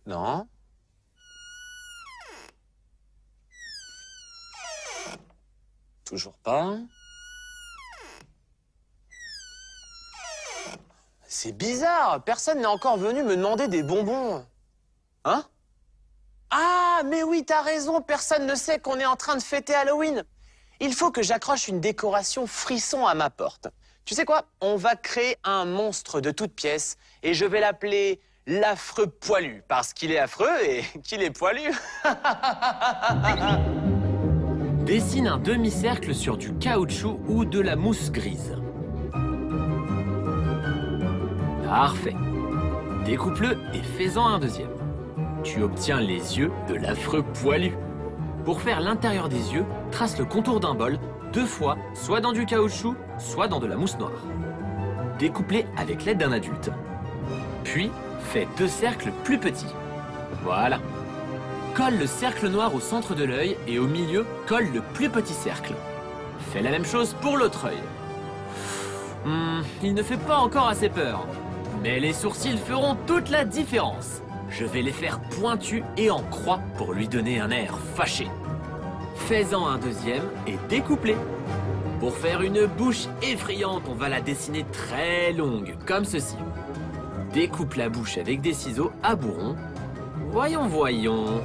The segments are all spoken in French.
Non. Toujours pas. C'est bizarre, personne n'est encore venu me demander des bonbons. Hein? Ah, mais oui, t'as raison, personne ne sait qu'on est en train de fêter Halloween. Il faut que j'accroche une décoration frisson à ma porte. Tu sais quoi? On va créer un monstre de toutes pièces et je vais l'appeler l'affreux poilu, parce qu'il est affreux et qu'il est poilu. Dessine un demi-cercle sur du caoutchouc ou de la mousse grise. Parfait. Découpe-le et fais-en un deuxième. Tu obtiens les yeux de l'affreux poilu. Pour faire l'intérieur des yeux, trace le contour d'un bol 2 fois, soit dans du caoutchouc, soit dans de la mousse noire. Découpe-les avec l'aide d'un adulte. Puis, fais 2 cercles plus petits. Voilà. Colle le cercle noir au centre de l'œil et au milieu, colle le plus petit cercle. Fais la même chose pour l'autre œil. Il ne fait pas encore assez peur. Mais les sourcils feront toute la différence. Je vais les faire pointus et en croix pour lui donner un air fâché. Fais-en un deuxième et découpe-les. Pour faire une bouche effrayante, on va la dessiner très longue, comme ceci. Découpe la bouche avec des ciseaux à bourron. Voyons.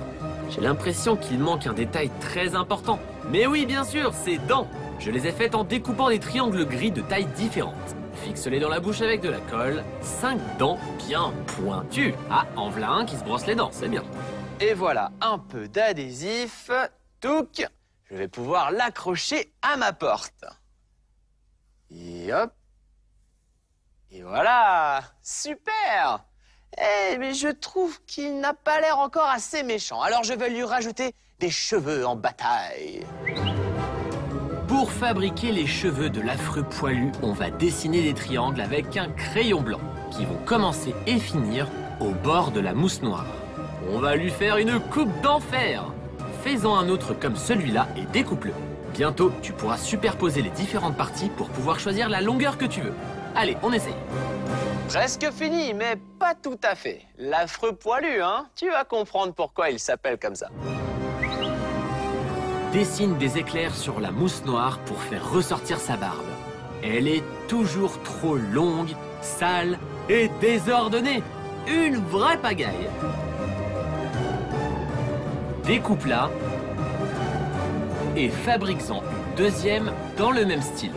J'ai l'impression qu'il manque un détail très important. Mais oui, bien sûr, ces dents. Je les ai faites en découpant des triangles gris de tailles différentes. Fixe-les dans la bouche avec de la colle. 5 dents bien pointues. Ah, en voilà un qui se brosse les dents, c'est bien. Et voilà, un peu d'adhésif. Touc. Je vais pouvoir l'accrocher à ma porte. Et hop. Et voilà. Super. Mais je trouve qu'il n'a pas l'air encore assez méchant. Alors je vais lui rajouter des cheveux en bataille. Pour fabriquer les cheveux de l'affreux poilu, on va dessiner des triangles avec un crayon blanc qui vont commencer et finir au bord de la mousse noire. On va lui faire une coupe d'enfer. Fais-en un autre comme celui-là et découpe-le. Bientôt, tu pourras superposer les différentes parties pour pouvoir choisir la longueur que tu veux. Allez, on essaye. Presque fini, mais pas tout à fait. L'affreux poilu, hein? Tu vas comprendre pourquoi il s'appelle comme ça. Dessine des éclairs sur la mousse noire pour faire ressortir sa barbe. Elle est toujours trop longue, sale et désordonnée. Une vraie pagaille. Découpe-la et fabrique-en une deuxième dans le même style.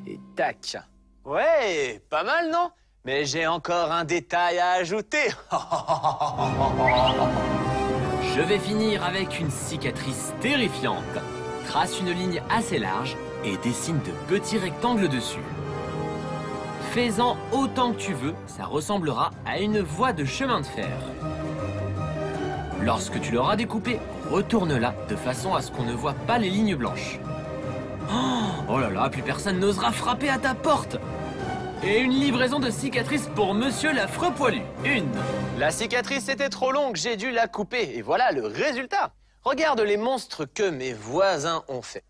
Et tac. Ouais, pas mal, non? Mais j'ai encore un détail à ajouter. Je vais finir avec une cicatrice terrifiante. Trace une ligne assez large et dessine de petits rectangles dessus. Fais-en autant que tu veux, ça ressemblera à une voie de chemin de fer. Lorsque tu l'auras découpé, retourne-la de façon à ce qu'on ne voit pas les lignes blanches. Oh là là, plus personne n'osera frapper à ta porte. Et une livraison de cicatrices pour Monsieur l'affreux poilu. Une. La cicatrice était trop longue, j'ai dû la couper. Et voilà le résultat. Regarde les monstres que mes voisins ont fait.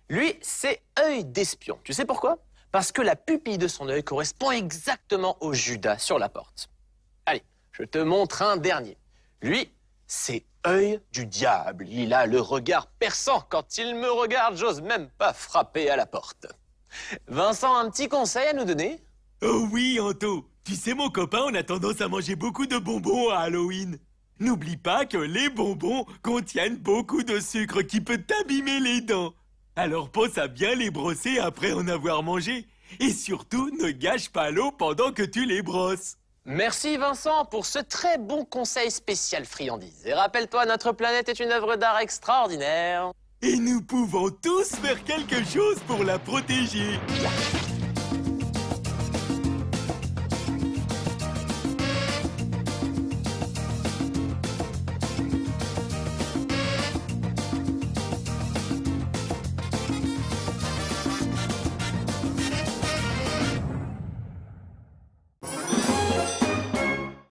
Lui, c'est œil d'espion. Tu sais pourquoi? Parce que la pupille de son œil correspond exactement au Judas sur la porte. Allez, je te montre un dernier. Lui, c'est œil du diable. Il a le regard perçant. Quand il me regarde, j'ose même pas frapper à la porte. Vincent, un petit conseil à nous donner? Oh oui, Anto. Tu sais, mon copain, on a tendance à manger beaucoup de bonbons à Halloween. N'oublie pas que les bonbons contiennent beaucoup de sucre qui peut t'abîmer les dents. Alors pense à bien les brosser après en avoir mangé. Et surtout, ne gâche pas l'eau pendant que tu les brosses. Merci Vincent pour ce très bon conseil spécial friandise. Et rappelle-toi, notre planète est une œuvre d'art extraordinaire. Et nous pouvons tous faire quelque chose pour la protéger.